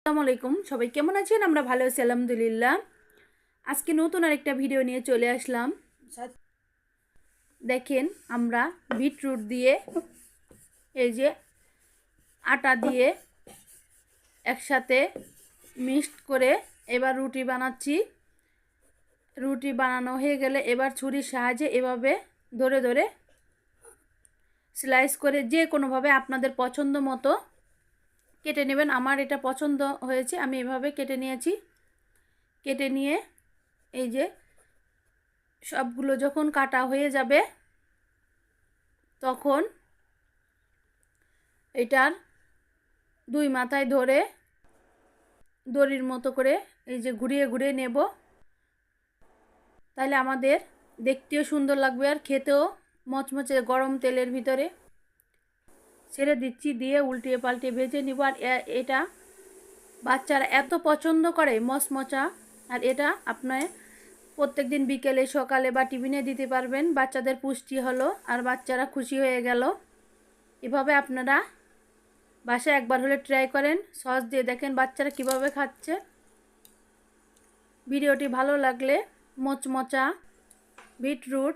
আসসালামু আলাইকুম, সবাই কেমন আছেন? আমরা ভালো আছি আলহামদুলিল্লাহ। আজকে নতুন আরেকটা ভিডিও নিয়ে চলে আসলাম। দেখেন আমরা বিটরুট দিয়ে এই যে আটা দিয়ে একসাথে মিক্সড করে এবার রুটি বানাচ্ছি। রুটি বানানো হয়ে গেলে এবার ছুরির সাহায্যে এভাবে ধরে ধরে স্লাইস করে যে কোনোভাবে আপনাদের পছন্দ মতো কেটে নেবেন। আমার এটা পছন্দ হয়েছে, আমি এভাবে কেটে নিয়েছি। কেটে নিয়ে এই যে সবগুলো যখন কাটা হয়ে যাবে তখন এটার দুই মাথায় ধরে দড়ির মতো করে এই যে ঘুরিয়ে ঘুরিয়ে নেব। তাহলে আমাদের দেখতেও সুন্দর লাগবে আর খেতেও মচমচে গরম তেলের ভিতরে ছেড়ে দিচ্ছি, দিয়ে উল্টিয়ে পাল্টে ভেজে নিব। আর এটা বাচ্চারা এত পছন্দ করে মচমচা। আর এটা আপনার প্রত্যেক দিন বিকেলে সকালে বা টিফিনে দিতে পারবেন। বাচ্চাদের পুষ্টি হলো আর বাচ্চারা খুশি হয়ে গেল। এভাবে আপনারা বাসায় একবার হলে ট্রাই করেন, সস দিয়ে দেখেন বাচ্চারা কিভাবে খাচ্ছে। ভিডিওটি ভালো লাগলে মচমচা বিটরুট